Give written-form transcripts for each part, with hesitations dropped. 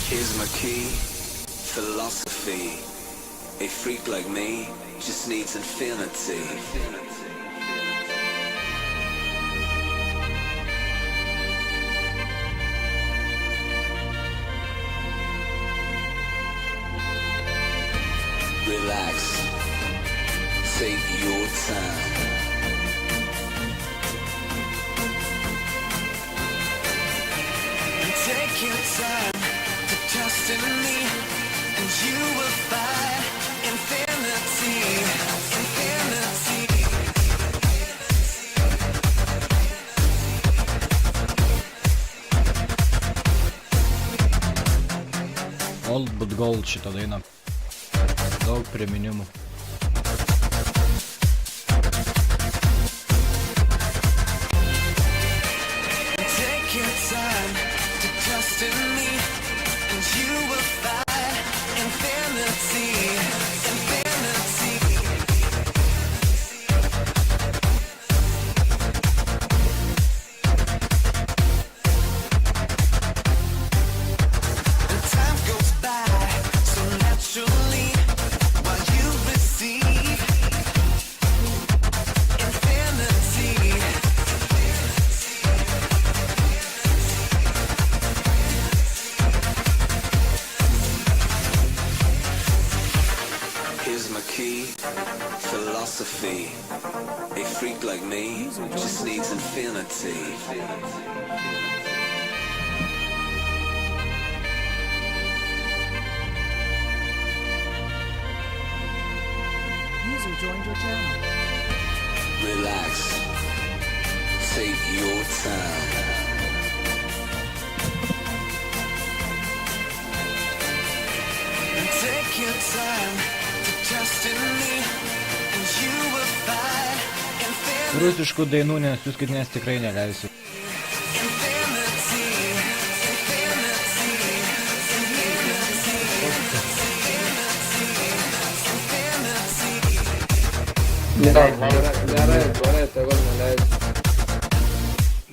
Here's my key, philosophy. A freak like me just needs infinity. Relax, take your time. Take your time to trust in me, and you will find infinity, infinity. Old but gold šitą dainą. Daug priminimų. Take your time to trust in me, and you will find infinity, infinity. And time goes by so naturally while you receive infinity. Here's my key, philosophy. A freak like me just needs infinity. User joined your channel. Relax, take your time. And take your time to trust in me, and you will find infinity. Rusiškų dainų nesiųskit, nes tikrai neleisiu. Infinity, infinity, Gerai, tegul neleidžiu.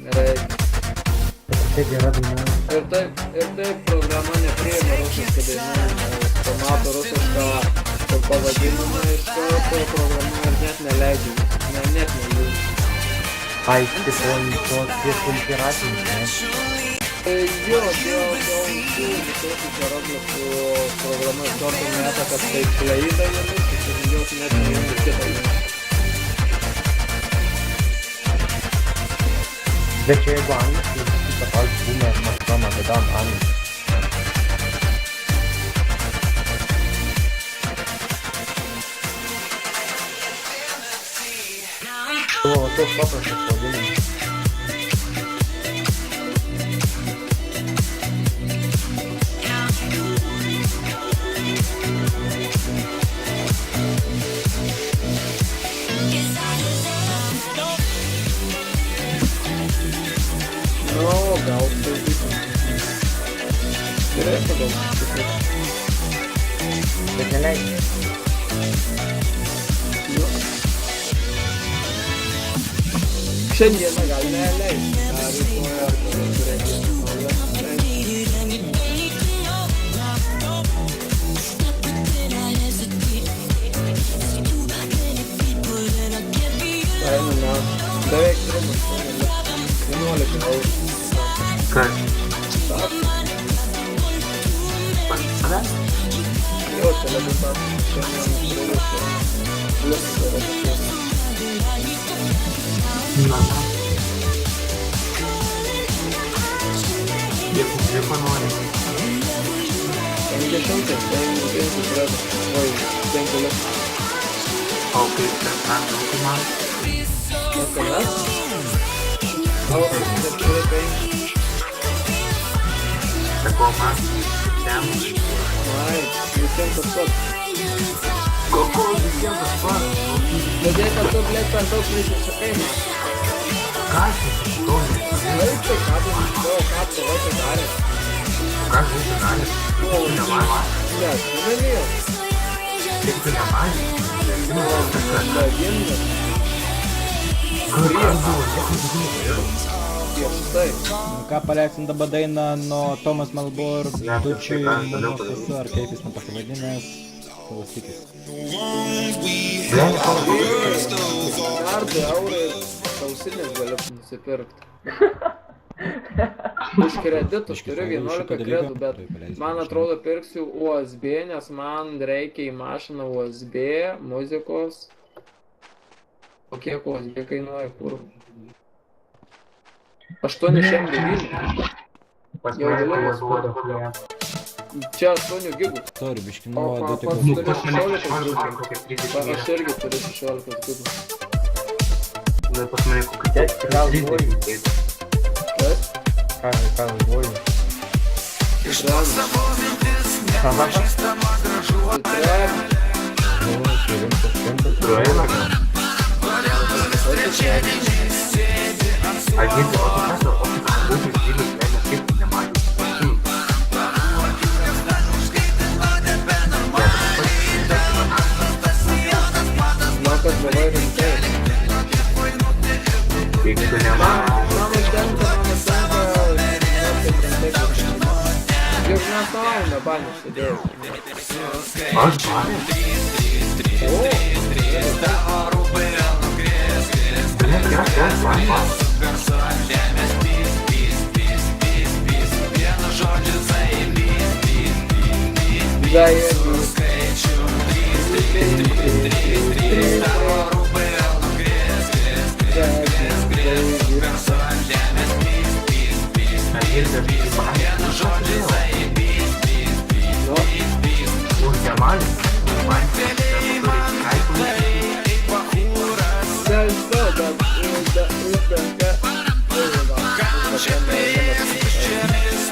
Gerai. Ir taip programa nepriima rusiškų dainų, pamato rusišką pavadinimą iš karto programa ir net neleidžia, net neleidžia. Ai, tipo, to tiesiog piratinis, ne? Jo, visokių čia roblių programa iš karto meta, kad tai klaida jomis, ir jos net neįjungia kitą jungą. Bet čia jeigu angliškai, tai pavyzdžiui, būna mąstama, kad dan angliškai. O, toks paprastas pavadinimas. Nu, gal tai turėtų gal tikrai. Bet neleidžia. Šiandieną gal neleidžia, ar rytoj ar turėtų beveik 11 eurų. Kas? Jo, telebitas šiandien plus yra tikės. Na. Nieko nori. 50, tai yra, oi, 5 litų. O kaip ten anglų man? O kanas? Auto, 4-5. Sako man, ten. Ai, visiems tas pats. Koko visiems tas pats? Todėl, kad tu, blėt, per daug prisisakai, man. Ką aš įsištonė? Taip, tai ką tu įsištonė, ką tu vaikai darė? Ką aš būtų darė? Tu nemanė? Ne, tu nemėjau. Kaip tu nemanė? Ne, vienas. Kur aš buvo? Nieko daugiau. baigia šitai. Ką paleisim dabar dainą nuo Thomas Malbor, Ne, Dučiui, tai ką, toliau Mamos, ar kaip jis nepasivadinęs, klausykis. Dar 2 eurai ir ausinės galiu nusipirkti. Už kreditus turiu 11 kreditų, bet man atrodo pirksiu USB, nes man reikia į mašiną USB, muzikos. O kiek USB kainuoja, kur? 809. Jau galiu. Čia 8 gigų. Sorry, biški, O nuo pats 2 turi tik 16 gigų. Aš irgi turiu 16 gigų. Pas mane kokie Kas? ką galvoju. Aha. Tai rimtas. Praeina gal. Aš girdžiu, o tu būtų žylius, nes kaip nematys. Man kad buvai rimtai. Jeigu tu nematys. Man užtenka. Juk mes savaime banį sėdėjau. Aš banį? Блядь, я опять банį.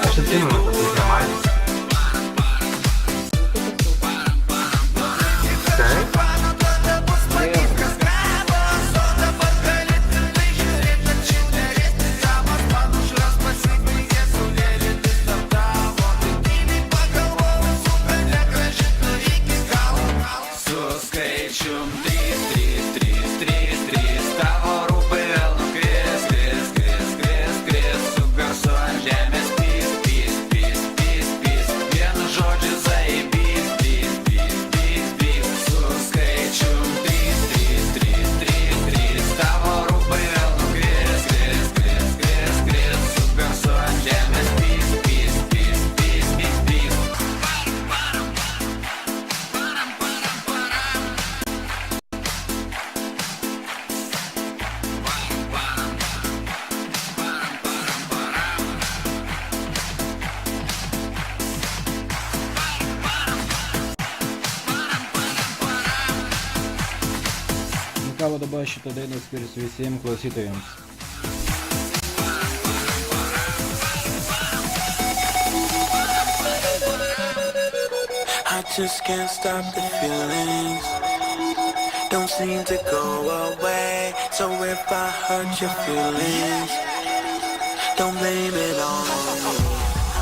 Aš atsimenu, kad tu nematys. Taip? Ką dabar šitą dainą skirsiu visiems klausytojams. I just can't stop the feelings. Don't seem to go away. So if I hurt your feelings, don't blame it on me.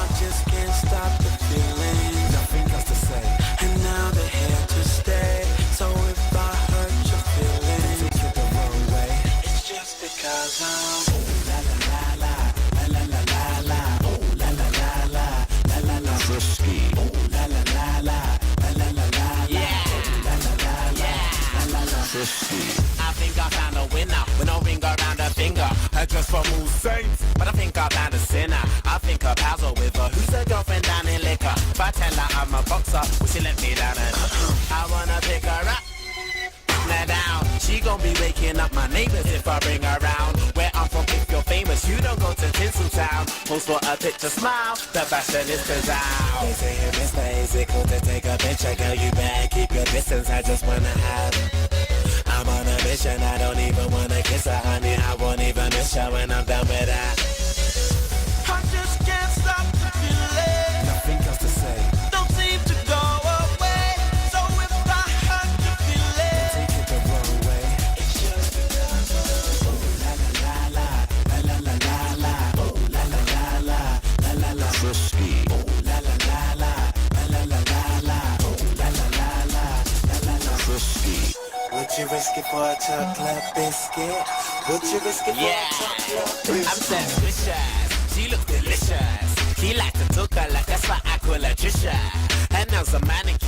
I just can't stop the feelings. Nothing else to say. And now they're here to stay. So if I hurt your feelings, don't take it the wrong way. It's just because I'm la la la la la la la la. Oh la la la la la la la. Frisky. Oh la la la la la la la la. Yeah. La la la la la la. Frisky. I think I found a winner with no ring around her finger. Her dress from all saints, but I think I found a sinner. I think her pals are with her. Who's her girlfriend down in liquor? If I tell her I'm a boxer, will she let me down? And I wanna pick her up, now down. She gon' be waking up my neighbors if I bring her round. Where I'm from, if you're famous, you don't go to Tinseltown. Post for a picture, smile. The fashion is out. They say, hey, Mr. Is it cool to take a picture? Girl, you better keep your distance. I just wanna have. I'm on a mission, I don't even wanna kiss her, honey. I won't even miss her when I'm done with that. I just can't stop the feeling. Nothing else to say. Don't seem to go away. So if I hurt your feeling, Take it the wrong way. it's just because of La la la la la la la la. Oh la la la la la la la. Frisky. Oh la la la la la la la la. Oh la la la la la la la. Frisky. Would you risk it for a chocolate biscuit? Would you risk it for Yeah, a chocolate? I'm suspicious. She looks delicious. She likes to talk her like that's why I call her Trisha. Her nails are manicure.